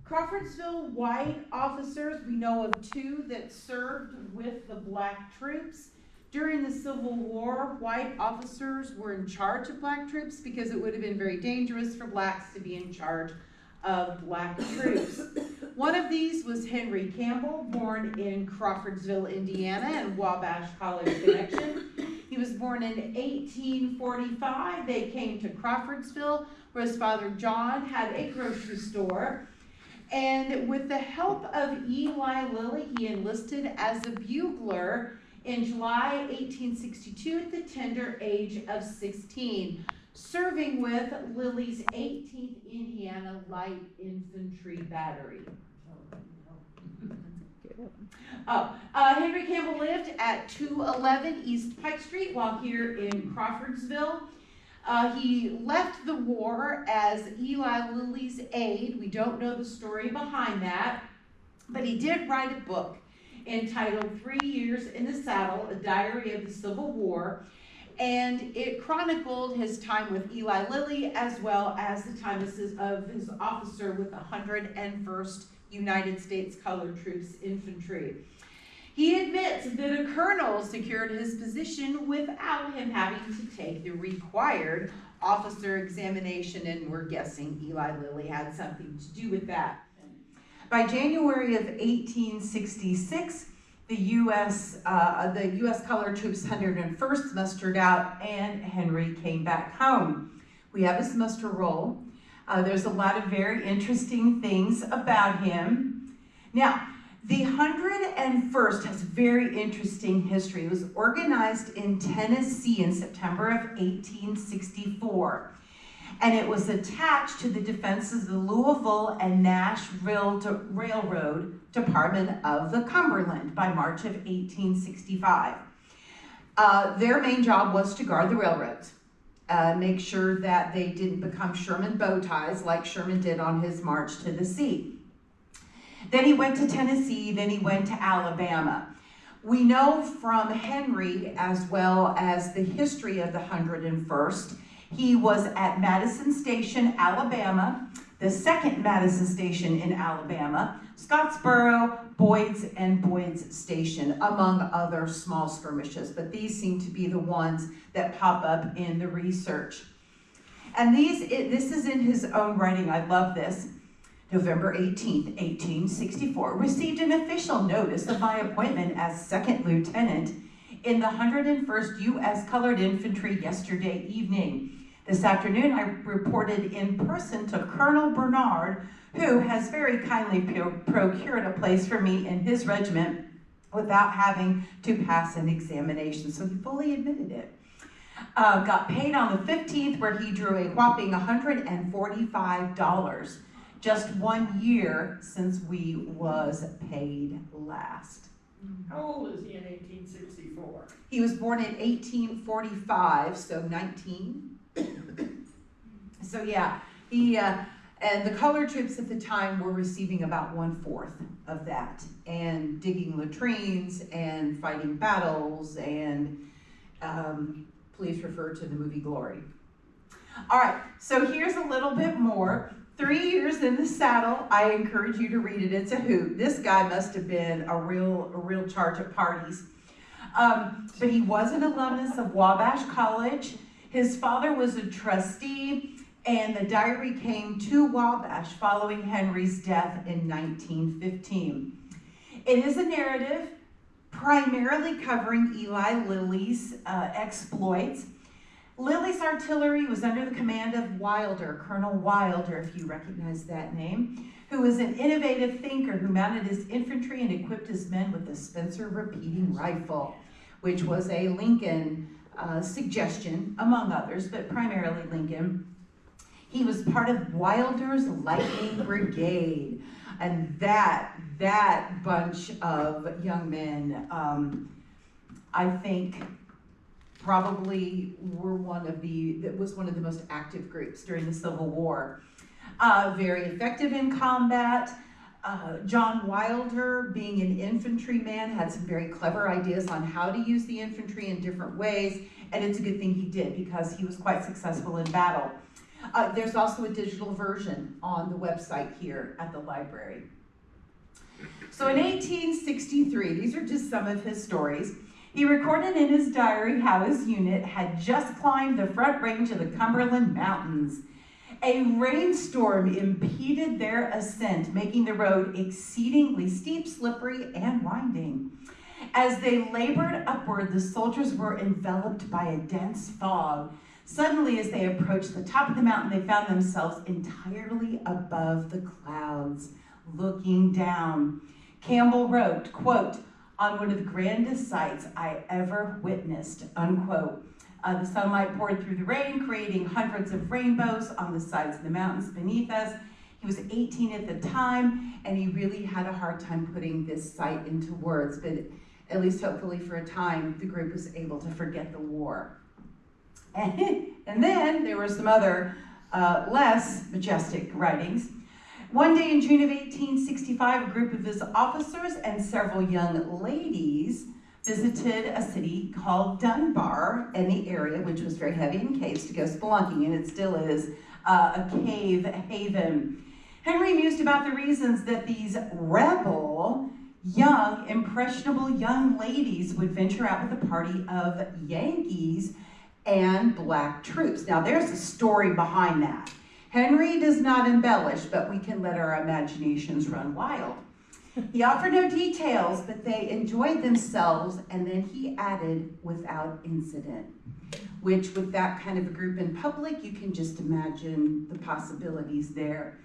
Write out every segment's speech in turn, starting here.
Crawfordsville white officers, we know of 2 that served with the black troops. During the Civil War, white officers were in charge of black troops because it would have been very dangerous for blacks to be in charge of black troops. One of these was Henry Campbell, born in Crawfordsville, Indiana, and Wabash College connection. He was born in 1845. They came to Crawfordsville, where his father John had a grocery store. And with the help of Eli Lilly, he enlisted as a bugler in July 1862 at the tender age of 16, serving with Lilly's 18th Indiana Light Infantry Battery. Henry Campbell lived at 211 East Pike Street while here in Crawfordsville. He left the war as Eli Lilly's aide. We don't know the story behind that, but he did write a book entitled 3 Years in the Saddle, a Diary of the Civil War, and it chronicled his time with Eli Lilly as well as the time of his officer with the 101st United States Colored Troops Infantry. He admits that a colonel secured his position without him having to take the required officer examination, and we're guessing Eli Lilly had something to do with that. By January of 1866, the U.S. Colored Troops 101st mustered out, and Henry came back home. We have a semester roll. There's a lot of very interesting things about him. Now, the 101st has very interesting history. It was organized in Tennessee in September of 1864. And it was attached to the defenses of the Louisville and Nashville Railroad Department of the Cumberland by March of 1865. Their main job was to guard the railroads, make sure that they didn't become Sherman bow ties like Sherman did on his march to the sea. Then he went to Tennessee, then he went to Alabama. We know from Henry, as well as the history of the 101st, he was at Madison Station, Alabama, the second Madison Station in Alabama, Scottsboro, Boyd's, and Boyd's Station, among other small skirmishes, but these seem to be the ones that pop up in the research. And this is in his own writing. I love this. November 18th, 1864, received an official notice of my appointment as second lieutenant in the 101st U.S. Colored Infantry yesterday evening. This afternoon, I reported in person to Colonel Bernard, who has very kindly procured a place for me in his regiment without having to pass an examination. So he fully admitted it. Got paid on the 15th, where he drew a whopping $145. Just 1 year since we was paid last. How old is he in 1864? He was born in 1845, so 19. So yeah, he and the colored troops at the time were receiving about 1/4 of that, and digging latrines and fighting battles, and please refer to the movie Glory. All right, so here's a little bit more. 3 Years in the Saddle. I encourage you to read it. It's a hoot. This guy must have been a real charge at parties. But he was an alumnus of Wabash College. His father was a trustee, and the diary came to Wabash following Henry's death in 1915. It is a narrative primarily covering Eli Lilly's exploits. Lilly's artillery was under the command of Wilder, Colonel Wilder, if you recognize that name, who was an innovative thinker who mounted his infantry and equipped his men with the Spencer repeating rifle, which was a Lincoln suggestion, among others, but primarily Lincoln. He was part of Wilder's Lightning Brigade, and that bunch of young men, I think, probably was one of the most active groups during the Civil War. Very effective in combat. John Wilder, being an infantryman, had some very clever ideas on how to use the infantry in different ways, and it's a good thing he did because he was quite successful in battle. There's also a digital version on the website here at the library. So in 1863, these are just some of his stories. He recorded in his diary how his unit had just climbed the front range of the Cumberland Mountains. A rainstorm impeded their ascent, making the road exceedingly steep, slippery, and winding. As they labored upward, the soldiers were enveloped by a dense fog. Suddenly, as they approached the top of the mountain, they found themselves entirely above the clouds, looking down. Campbell wrote, quote, "On one of the grandest sights I ever witnessed," unquote. The sunlight poured through the rain, creating hundreds of rainbows on the sides of the mountains beneath us. He was 18 at the time, and he really had a hard time putting this sight into words, but at least hopefully for a time, the group was able to forget the war. And then there were some other less majestic writings. One day in June of 1865, a group of his officers and several young ladies visited a city called Dunbar in the area, which was very heavy in caves, to go spelunking, and it still is a cave haven. Henry mused about the reasons that these rebel, young, impressionable young ladies would venture out with a party of Yankees and black troops. Now, there's a story behind that. Henry does not embellish, but we can let our imaginations run wild. He offered no details, but they enjoyed themselves, and then he added, without incident, which with that kind of a group in public, you can just imagine the possibilities there.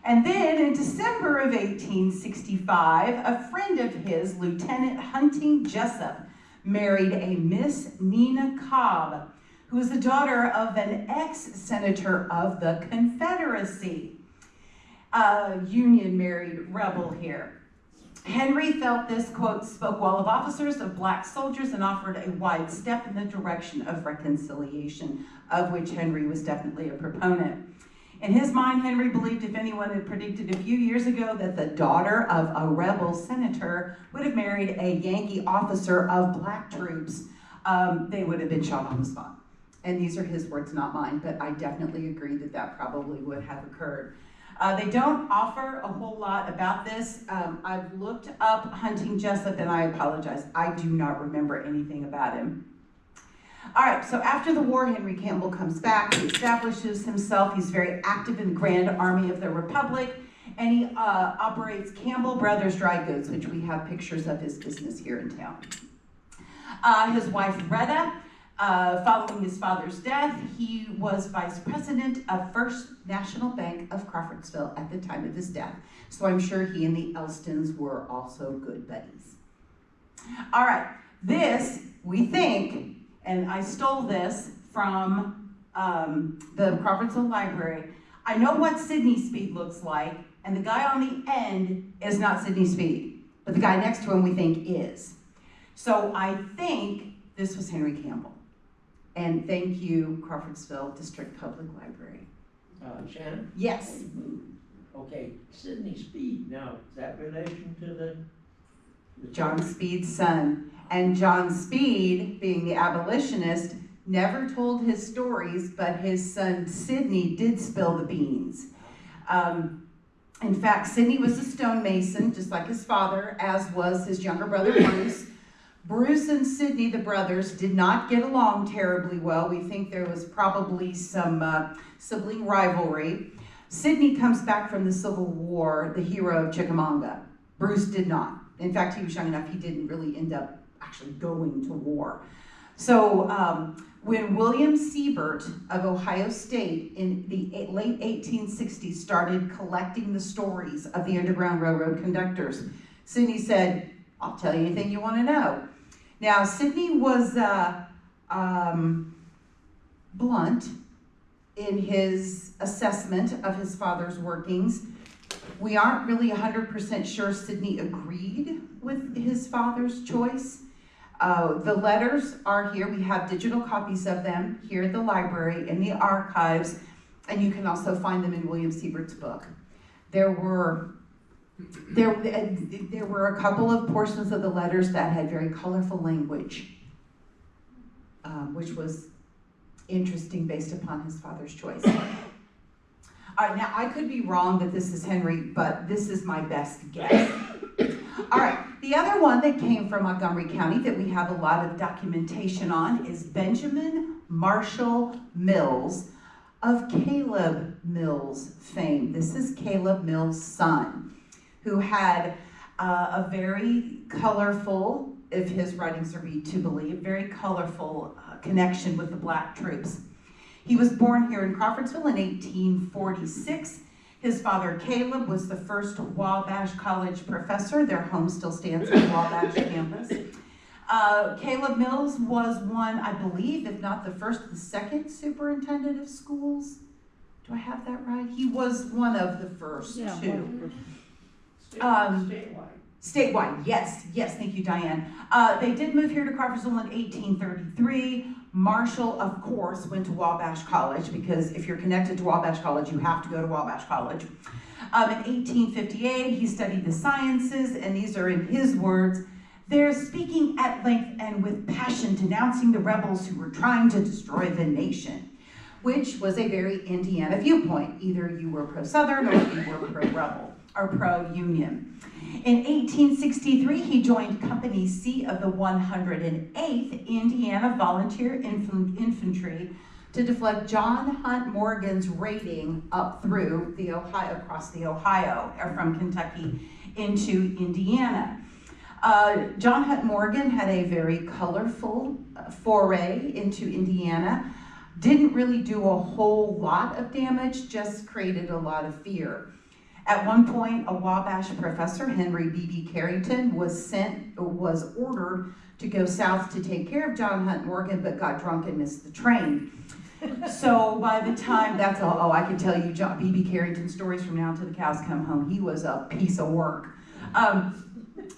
And then in December of 1865, a friend of his, Lieutenant Hunting Jessup, married a Miss Nina Cobb, who was the daughter of an ex-senator of the Confederacy. Union married rebel here. Henry felt this, quote, spoke well of officers, of black soldiers, and offered a wide step in the direction of reconciliation, of which Henry was definitely a proponent. In his mind, Henry believed if anyone had predicted a few years ago that the daughter of a rebel senator would have married a Yankee officer of black troops, they would have been shot on the spot. And these are his words, not mine, but I definitely agree that that probably would have occurred. They don't offer a whole lot about this. I've looked up Hunting Jessup, and I apologize. I do not remember anything about him. All right, so after the war, Henry Campbell comes back. He establishes himself. He's very active in the Grand Army of the Republic, and he operates Campbell Brothers Dry Goods, which we have pictures of his business here in town. His wife, Retta, following his father's death, he was vice president of First National Bank of Crawfordsville at the time of his death. So I'm sure he and the Elstons were also good buddies. All right, this, we think, and I stole this from the Crawfordsville Library. I know what Sydney Speed looks like, and the guy on the end is not Sydney Speed, but the guy next to him we think is. So I think this was Henry Campbell. And thank you, Crawfordsville District Public Library. Shannon? Yes. Okay, Sydney Speed, now, is that relation to the John Speed's son. And John Speed, being the abolitionist, never told his stories, but his son Sidney did spill the beans. In fact, Sidney was a stonemason, just like his father, as was his younger brother Bruce. Bruce and Sidney, the brothers, did not get along terribly well. We think there was probably some sibling rivalry. Sidney comes back from the Civil War, the hero of Chickamauga. Bruce did not. In fact, he was young enough, he didn't really end up actually going to war. So when William Siebert of Ohio State in the late 1860s started collecting the stories of the Underground Railroad conductors, Sidney said, "I'll tell you anything you want to know." Now, Sidney was blunt in his assessment of his father's workings. We aren't really 100% sure Sidney agreed with his father's choice. The letters are here. We have digital copies of them here at the library in the archives, and you can also find them in William Siebert's book. There were a couple of portions of the letters that had very colorful language, which was interesting based upon his father's choice. All right, now I could be wrong that this is Henry, but this is my best guess. All right, the other one that came from Montgomery County that we have a lot of documentation on is Benjamin Marshall Mills of Caleb Mills fame. This is Caleb Mills' son, who had a very colorful, if his writings are to believe, very colorful connection with the black troops. He was born here in Crawfordsville in 1846. His father, Caleb, was the first Wabash College professor. Their home still stands on the Wabash campus. Caleb Mills was one, I believe, if not the first, the second superintendent of schools. Do I have that right? He was one of the first two. Statewide, yes, thank you, Diane. They did move here to Crawfordsville in 1833. Marshall, of course, went to Wabash College, because if you're connected to Wabash College, you have to go to Wabash College. In 1858, he studied the sciences, and these are in his words, "They're speaking at length and with passion, denouncing the rebels who were trying to destroy the nation," which was a very Indiana viewpoint. Either you were pro-Southern or you were pro-rebel or pro-Union. In 1863, he joined Company C of the 108th Indiana Volunteer Infantry to deflect John Hunt Morgan's raiding up through the Ohio, across the Ohio, or from Kentucky into Indiana. John Hunt Morgan had a very colorful foray into Indiana. Didn't really do a whole lot of damage, just created a lot of fear. At one point, a Wabash professor, Henry B.B. Carrington, was ordered to go south to take care of John Hunt Morgan, but got drunk and missed the train. So by the time, I can tell you B.B. Carrington stories from now until the cows come home. He was a piece of work. At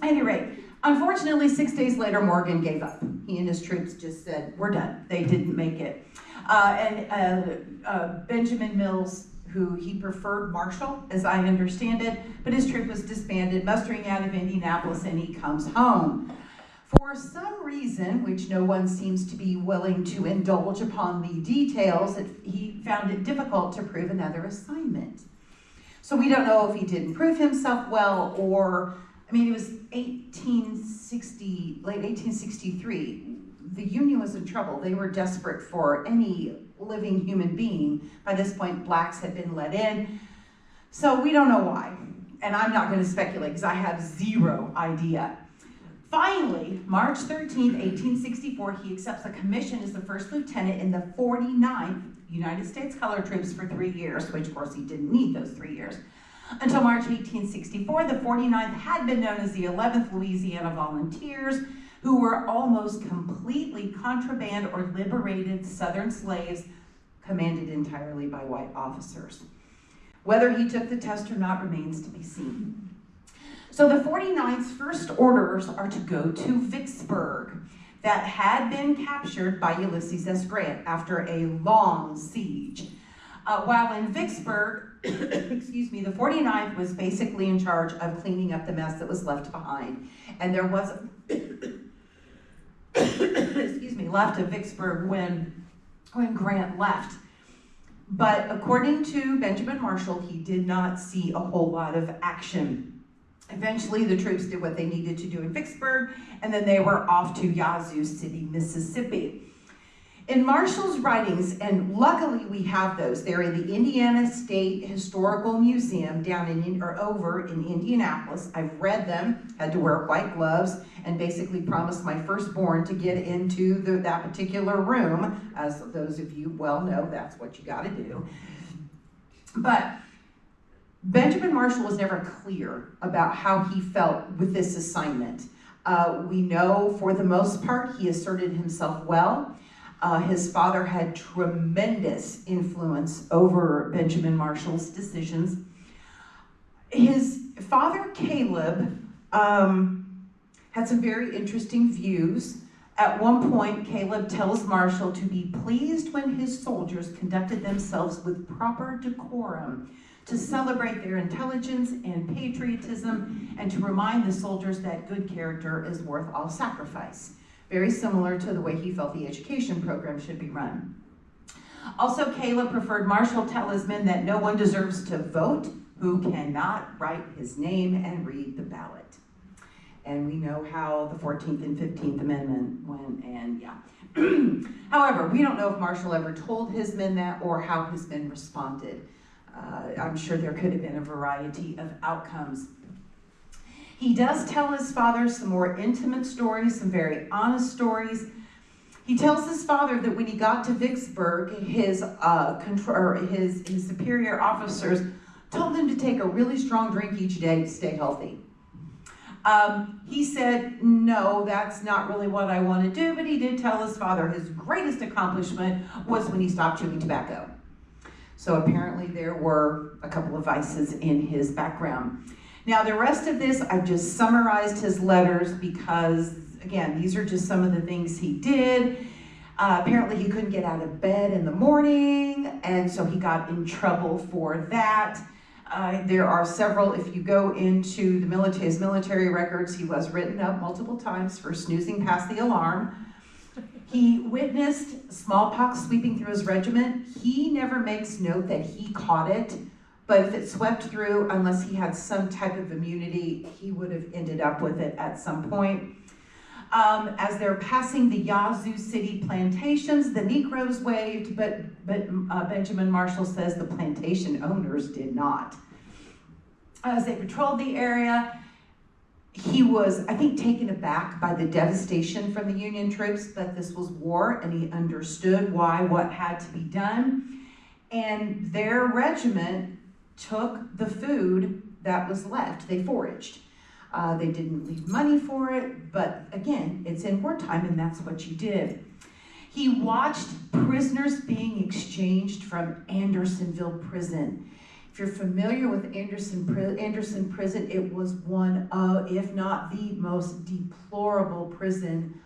any rate, unfortunately, 6 days later, Morgan gave up. He and his troops just said, "We're done." They didn't make it. Benjamin Mills, who he preferred Marshall, as I understand it, but his troop was disbanded, mustering out of Indianapolis, and he comes home. For some reason, which no one seems to be willing to indulge upon the details, he found it difficult to prove another assignment. So we don't know if he didn't prove himself well, or, it was late 1863. The Union was in trouble. They were desperate for any living human being. By this point, blacks had been let in. So we don't know why. And I'm not going to speculate because I have zero idea. Finally, March 13th, 1864, he accepts a commission as the first lieutenant in the 49th United States Colored Troops for 3 years, which of course he didn't need those 3 years. Until March 1864, the 49th had been known as the 11th Louisiana Volunteers, who were almost completely contraband or liberated Southern slaves commanded entirely by white officers. Whether he took the test or not remains to be seen. So the 49th's first orders are to go to Vicksburg, that had been captured by Ulysses S. Grant after a long siege. While in Vicksburg, the 49th was basically in charge of cleaning up the mess that was left behind. And there was left of Vicksburg when Grant left. But according to Benjamin Marshall, he did not see a whole lot of action. Eventually, the troops did what they needed to do in Vicksburg, and then they were off to Yazoo City, Mississippi. In Marshall's writings, and luckily we have those, they're in the Indiana State Historical Museum over in Indianapolis. I've read them, had to wear white gloves, and basically promised my firstborn to get into that particular room. As those of you well know, that's what you gotta do. But Benjamin Marshall was never clear about how he felt with this assignment. We know for the most part he asserted himself well. His father had tremendous influence over Benjamin Marshall's decisions. His father, Caleb, had some very interesting views. At one point, Caleb tells Marshall to be pleased when his soldiers conducted themselves with proper decorum, to celebrate their intelligence and patriotism, and to remind the soldiers that good character is worth all sacrifice. Very similar to the way he felt the education program should be run. Also, Caleb preferred Marshall tell his men that no one deserves to vote who cannot write his name and read the ballot. And we know how the 14th and 15th Amendment went, and yeah. However, we don't know if Marshall ever told his men that or how his men responded. I'm sure there could have been a variety of outcomes. He does tell his father some more intimate stories, some very honest stories. He tells his father that when he got to Vicksburg, his superior officers told him to take a really strong drink each day to stay healthy. He said, no, that's not really what I want to do, but he did tell his father his greatest accomplishment was when he stopped chewing tobacco. So apparently there were a couple of vices in his background. Now the rest of this, I've just summarized his letters because, again, these are just some of the things he did. Apparently he couldn't get out of bed in the morning, and so he got in trouble for that. There are several, if you go into his military records, he was written up multiple times for snoozing past the alarm. He witnessed smallpox sweeping through his regiment. He never makes note that he caught it, but if it swept through, unless he had some type of immunity, he would have ended up with it at some point. As they're passing the Yazoo City plantations, the Negroes waved, but Benjamin Marshall says the plantation owners did not. As they patrolled the area, he was, I think, taken aback by the devastation from the Union troops, that this was war, and he understood what had to be done. And their regiment took the food that was left. They foraged. They didn't leave money for it, but again, it's in wartime, and that's what you did. He watched prisoners being exchanged from Andersonville Prison. If you're familiar with Anderson Prison, it was one of, if not the most deplorable prison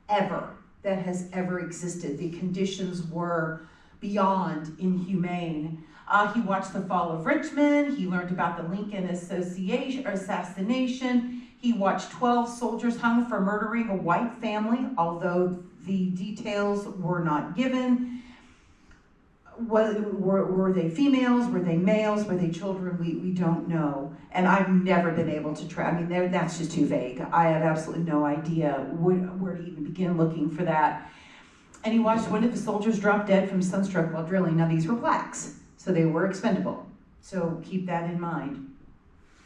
ever that has ever existed. The conditions were beyond inhumane. He watched the fall of Richmond. He learned about the Lincoln assassination. He watched 12 soldiers hung for murdering a white family, although the details were not given. Were they females? Were they males? Were they children? We don't know. And I've never been able to track. I mean, that's just too vague. I have absolutely no idea where to even begin looking for that. And he watched one of the soldiers drop dead from sunstroke while drilling. Now, these were blacks, so they were expendable. So keep that in mind.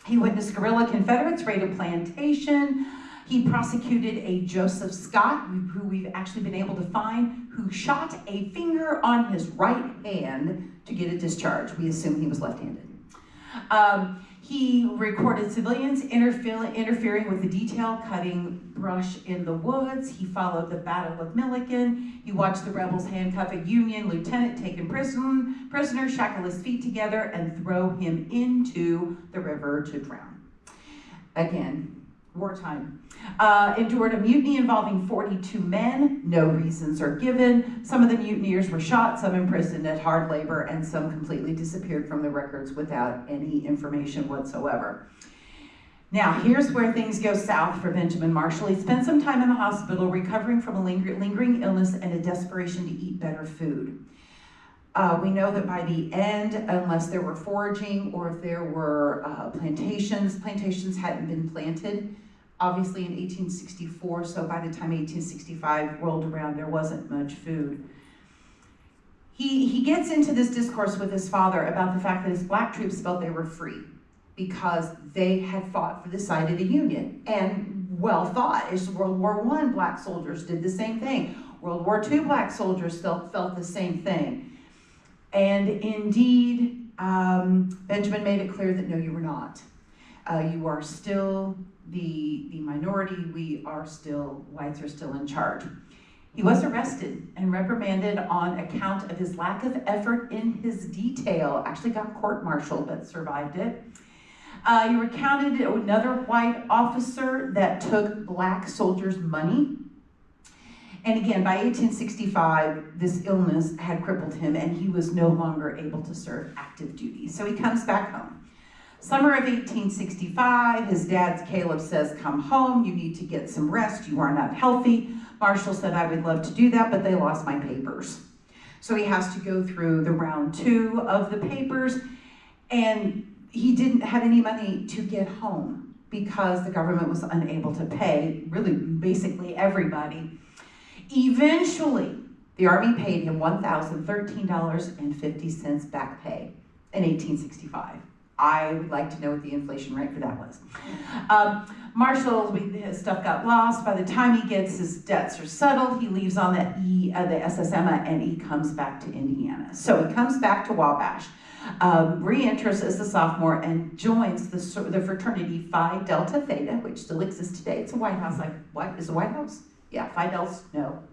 He witnessed guerrilla Confederates raid a plantation. He prosecuted a Joseph Scott, who we've actually been able to find, who shot a finger on his right hand to get a discharge. We assume he was left-handed. He recorded civilians interfering with the detail, cutting brush in the woods. He followed the Battle of Milliken. He watched the rebels handcuff a Union lieutenant taken prisoner, shackle his feet together, and throw him into the river to drown. Again, wartime. Endured a mutiny involving 42 men. No reasons are given. Some of the mutineers were shot, some imprisoned at hard labor, and some completely disappeared from the records without any information whatsoever. Now, here's where things go south for Benjamin Marshall. He spent some time in the hospital recovering from a lingering illness and a desperation to eat better food. We know that by the end, unless there were foraging or if there were plantations hadn't been planted. Obviously in 1864, so by the time 1865 rolled around, there wasn't much food. He gets into this discourse with his father about the fact that his black troops felt they were free because they had fought for the side of the Union. And well thought, as World War I black soldiers did the same thing. World War II black soldiers felt the same thing. And indeed, Benjamin made it clear that no, you were not. You are still the minority. Whites are still in charge. He was arrested and reprimanded on account of his lack of effort in his detail. Actually got court-martialed, but survived it. He recounted another white officer that took black soldiers' money. And again, by 1865, this illness had crippled him and he was no longer able to serve active duty. So he comes back home. Summer of 1865, his dad, Caleb, says, come home, you need to get some rest, you are not healthy. Marshall said, I would love to do that, but they lost my papers. So he has to go through the round 2 of the papers, and he didn't have any money to get home because the government was unable to pay really basically everybody. Eventually, the Army paid him $1,013.50 back pay in 1865. I would like to know what the inflation rate for that was. Marshall, his stuff got lost. By the time he gets his debts are settled, he leaves on the SS Emma, and he comes back to Indiana. So he comes back to Wabash, re-enters as a sophomore, and joins the fraternity Phi Delta Theta, which still exists today. It's a White House. Like, what is a White House? Yeah, Phi Delta, no.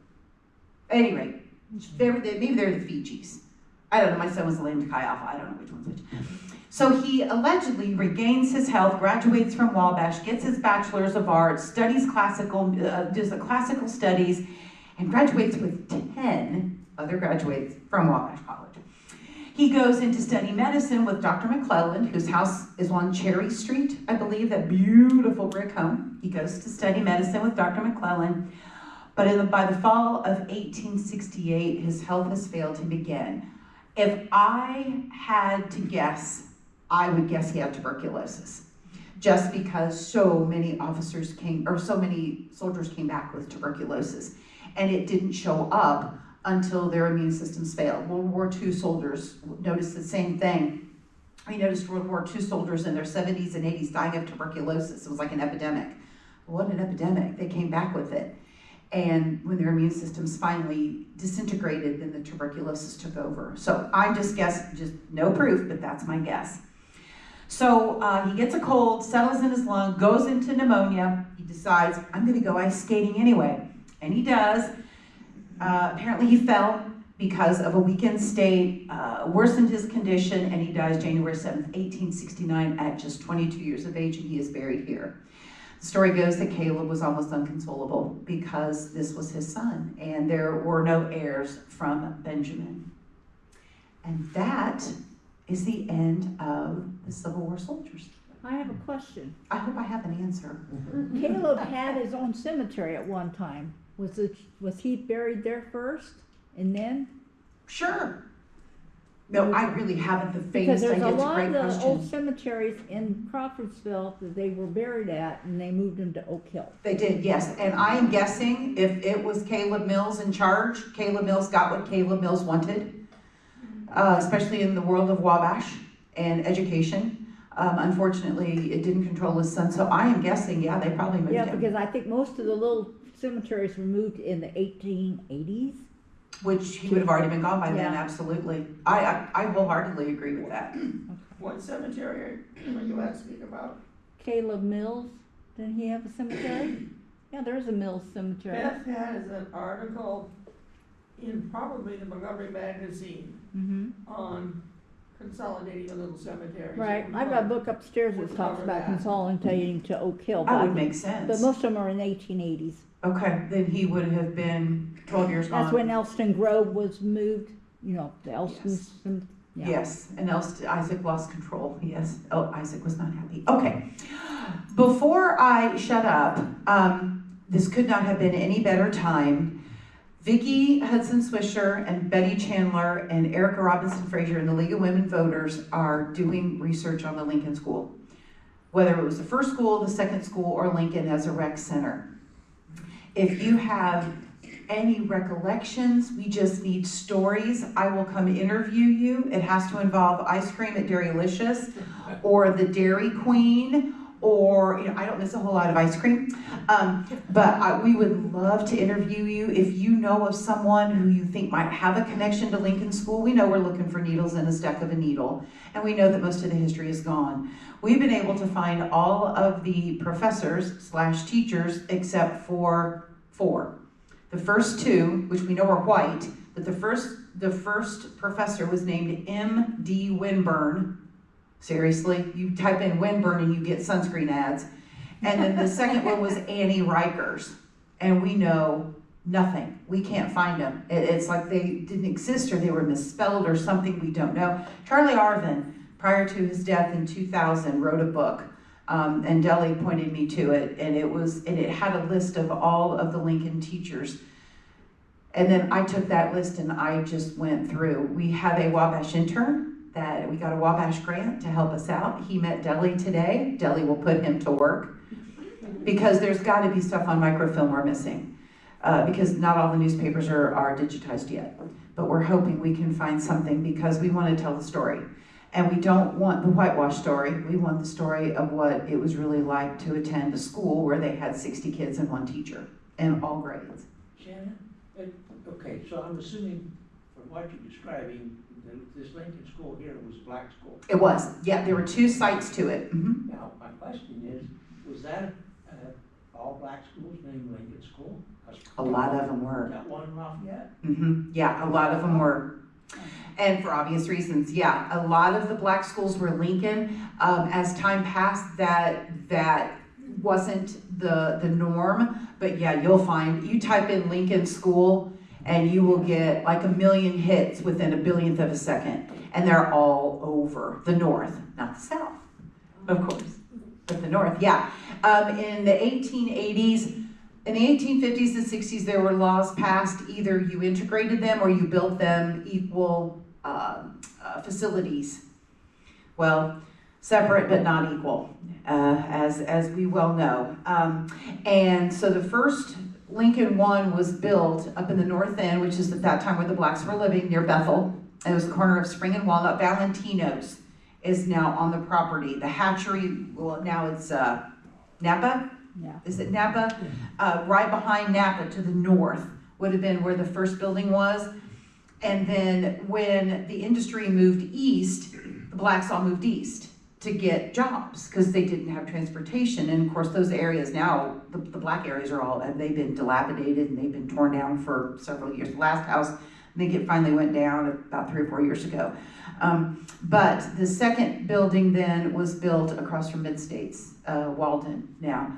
At any rate, maybe they're the Fijis. I don't know, my son was named Chi Alpha, I don't know which one's which. So he allegedly regains his health, graduates from Wabash, gets his bachelor's of arts, studies does the classical studies, and graduates with 10 other graduates from Wabash College. He goes in to study medicine with Dr. McClelland, whose house is on Cherry Street, I believe, that beautiful brick home. He goes to study medicine with Dr. McClelland, but by the fall of 1868, his health has failed him again. If I had to guess, I would guess he had tuberculosis, just because so many soldiers came back with tuberculosis, and it didn't show up until their immune systems failed. World War II soldiers noticed the same thing. We noticed World War II soldiers in their 70s and 80s dying of tuberculosis. It was like an epidemic. What an epidemic. They came back with it. And when their immune systems finally disintegrated, then the tuberculosis took over. So I just guess, just no proof, but that's my guess. So he gets a cold, settles in his lung, goes into pneumonia. He decides, I'm going to go ice skating anyway. And he does. Apparently he fell because of a weakened state, worsened his condition, and he dies January 7th, 1869 at just 22 years of age, and he is buried here. The story goes that Caleb was almost inconsolable because this was his son, and there were no heirs from Benjamin. And that is the end of the Civil War soldiers. I have a question. I hope I have an answer. Caleb had his own cemetery at one time. Was he buried there first and then? Sure. No, I really haven't the Because faintest there's idea. a It's a lot great of the question. old cemeteries in Crawfordsville that they were buried at, and they moved them to Oak Hill. They did, yes. And I am guessing if it was Caleb Mills in charge, Caleb Mills got what Caleb Mills wanted, especially in the world of Wabash and education. Unfortunately, it didn't control his son. So I am guessing, yeah, they probably moved Yeah, him. because I think most of the little cemeteries were moved in the 1880s. Which he would have already been gone by then, Yeah. absolutely. I wholeheartedly agree with that. What cemetery are you asking about? Caleb Mills, didn't he have a cemetery? Yeah, there's a Mills cemetery. Beth has an article in probably the Montgomery Magazine Mm-hmm. on consolidating the little cemeteries. Right, I've got a book upstairs that talks about consolidating to Oak Hill, That would but make sense. most of them are in the 1880s. Okay, then he would have been 12 years gone. That's when Elston Grove was moved, you know, the Elston's. Yeah. Yes, and Isaac lost control, yes. Oh, Isaac was not happy. Okay, before I shut up, this could not have been any better time. Vicki Hudson Swisher and Betty Chandler and Erica Robinson Frazier and the League of Women Voters are doing research on the Lincoln School. Whether it was the first school, the second school, or Lincoln as a rec center. If you have any recollections, we just need stories. I will come interview you. It has to involve ice cream at Dairylicious or the Dairy Queen, or, you know, I don't miss a whole lot of ice cream. But we would love to interview you. If you know of someone who you think might have a connection to Lincoln School, we know we're looking for needles in a stack of a needle, and we know that most of the history is gone. We've been able to find all of the professors/teachers except for 4. The first 2, which we know are white, but the first professor was named M.D. Winburn. Seriously, you type in Winburn and you get sunscreen ads. And then the second one was Annie Rikers. And we know nothing. We can't find them. It's like they didn't exist or they were misspelled or something, we don't know. Charlie Arvin, prior to his death in 2000, wrote a book. And Deli pointed me to it, and it had a list of all of the Lincoln teachers. And then I took that list and I just went through. We have a Wabash intern that we got a Wabash grant to help us out. He met Deli today. Deli will put him to work because there's got to be stuff on microfilm we're missing because not all the newspapers are digitized yet. But we're hoping we can find something because we want to tell the story. And we don't want the whitewash story. We want the story of what it was really like to attend a school where they had 60 kids and one teacher in all grades. Shannon, okay, so I'm assuming from what you're describing, this Lincoln school here was a black school. It was, yeah, there were 2 sites to it. Mm-hmm. Now, my question is, was that all black schools named Lincoln School? A lot of them were. Got one in Lafayette? Mm-hmm. Yeah, a lot of them were. And for obvious reasons, yeah, a lot of the black schools were Lincoln. As time passed, that wasn't the norm, but yeah, you'll find, you type in Lincoln School and you will get like 1 million hits within a billionth of a second. And they're all over the north, not the south, of course, but the north, yeah. In the 1880s, in the 1850s and 60s, there were laws passed, either you integrated them or you built them equal facilities. Well, separate but not equal, as we well know. And so the first Lincoln 1 was built up in the north end, which is at that time where the blacks were living, near Bethel. It was the corner of Spring and Walnut. Valentino's is now on the property. The hatchery, well, now it's Napa? Yeah. Is it Napa? Right behind Napa to the north would have been where the first building was. And then when the industry moved east, the blacks all moved east to get jobs because they didn't have transportation. And of course, those areas now, the black areas are all, they've been dilapidated and they've been torn down for several years. The last house, I think it finally went down about 3 or 4 years ago. But the second building then was built across from Mid-States, Walden now.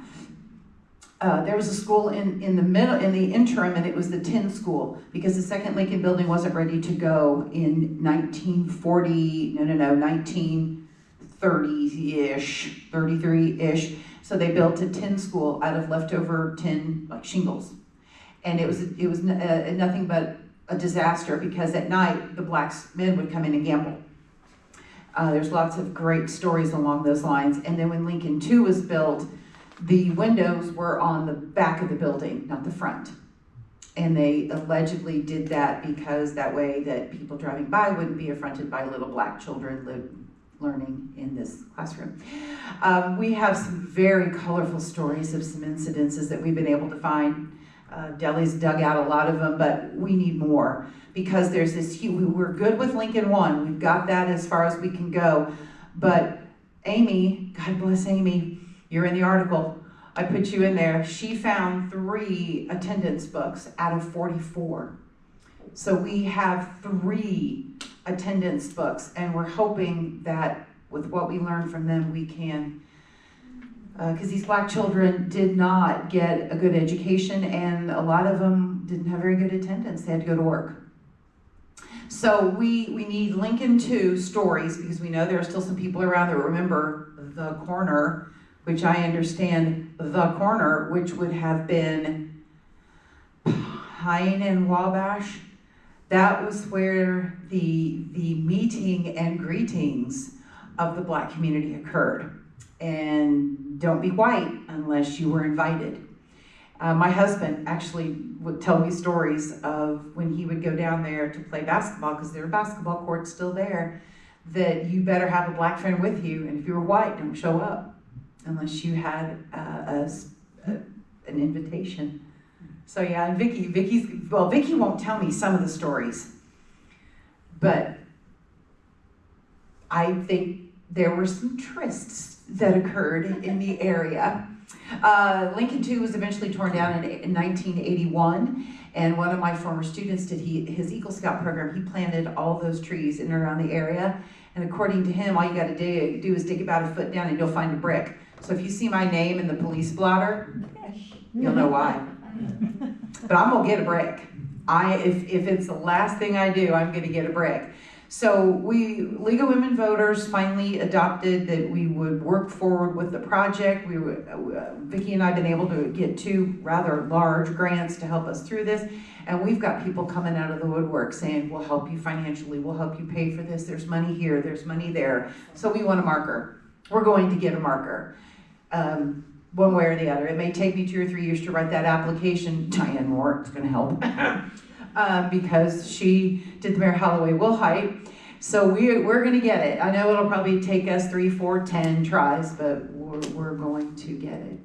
There was a school in the interim, and it was the tin school, because the second Lincoln building wasn't ready to go in 1930-ish, 33-ish. So they built a tin school out of leftover tin, like shingles. And it was nothing but a disaster, because at night, the black men would come in and gamble. There's lots of great stories along those lines. And then when Lincoln 2 was built, the windows were on the back of the building, not the front. And they allegedly did that because that way that people driving by wouldn't be affronted by little black children learning in this classroom. We have some very colorful stories of some incidences that we've been able to find. Deli's dug out a lot of them, but we need more, because there's this we're good with Lincoln 1. We've got that as far as we can go. But Amy, God bless Amy, you're in the article. I put you in there. She found 3 attendance books out of 44. So we have 3 attendance books, and we're hoping that with what we learned from them, we can, because these black children did not get a good education, and a lot of them didn't have very good attendance. They had to go to work. So we need Lincoln 2 stories, because we know there are still some people around that remember the corner, which I understand the corner, which would have been Pine and Wabash. That was where the meeting and greetings of the black community occurred. And don't be white unless you were invited. My husband actually would tell me stories of when he would go down there to play basketball, because there are basketball courts still there, that you better have a black friend with you, and if you were white, don't show up unless you had an invitation. So yeah, and Vicky won't tell me some of the stories, but I think there were some trysts that occurred in the area. Lincoln 2 was eventually torn down in 1981, and one of my former students did his Eagle Scout program. He planted all those trees in and around the area, and according to him, all you got to do is dig about a foot down and you'll find a brick. So if you see my name in the police blotter, you'll know why. But I'm gonna get a brick. If it's the last thing I do, I'm gonna get a brick. So League of Women Voters finally adopted that we would work forward with the project. Vicki and I have been able to get 2 rather large grants to help us through this. And we've got people coming out of the woodwork saying, we'll help you financially, we'll help you pay for this, there's money here, there's money there. So we want a marker. We're going to get a marker, one way or the other. It may take me 2 or 3 years to write that application. Diane Moore is gonna help. Because she did the Mayor Holloway Wilhite. So we're gonna get it. I know it'll probably take us 3, 4, 10 tries, but we're going to get it.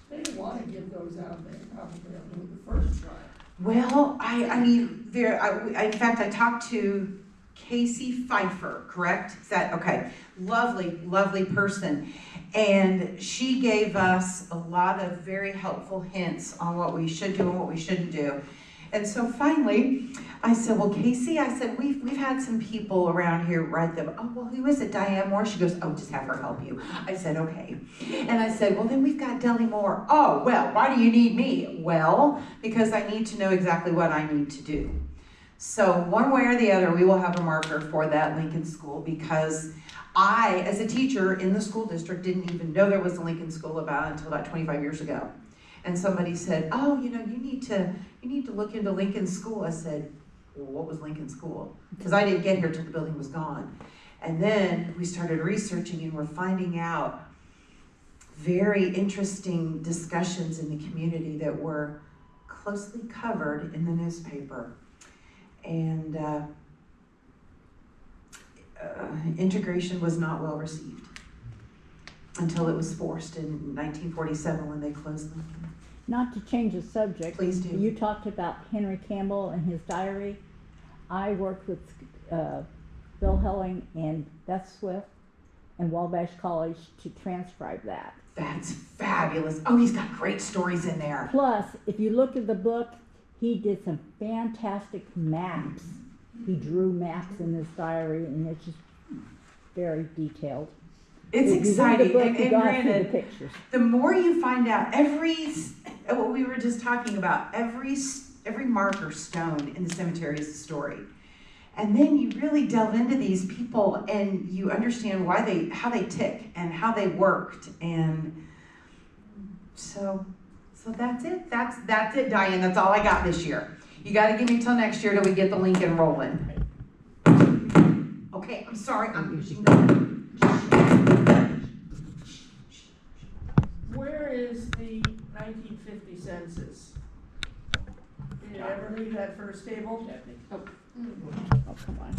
They want to get those out there, probably on the first try. Well, I mean, in fact, I talked to Casey Pfeiffer, correct? Is that, okay, lovely, lovely person. And she gave us a lot of very helpful hints on what we should do and what we shouldn't do. And so finally, I said, well, Casey, I said, we've had some people around here write them. Oh, well, who is it, Diane Moore? She goes, oh, just have her help you. I said, okay. And I said, well, then we've got Deli Moore. Oh, well, why do you need me? Well, because I need to know exactly what I need to do. So one way or the other, we will have a marker for that Lincoln School, because I, as a teacher in the school district, didn't even know there was a Lincoln School until about 25 years ago. And somebody said, oh, you need to look into Lincoln School. I said, well, what was Lincoln School? Because I didn't get here till the building was gone. And then we started researching, and we're finding out very interesting discussions in the community that were closely covered in the newspaper. And integration was not well received until it was forced in 1947 when they closed Lincoln. Not to change the subject. Please do. You talked about Henry Campbell and his diary. I worked with Bill Helling and Beth Swift and Wabash College to transcribe that. That's fabulous. Oh, he's got great stories in there. Plus, if you look at the book, he did some fantastic maps. He drew maps in this diary, and it's just very detailed. It's If you read the exciting. book, And you gotta see the granted, pictures. the more you find out, what we were just talking about, every marker stone in the cemetery is a story. And then you really delve into these people and you understand how they tick and how they worked. And so that's it. That's it, Diane. That's all I got this year. You got to give me till next year till we get the Lincoln rolling. Okay, I'm sorry. I'm using the... Where is the 1950 census? Did it ever leave that first table? Stephanie. Oh, come on.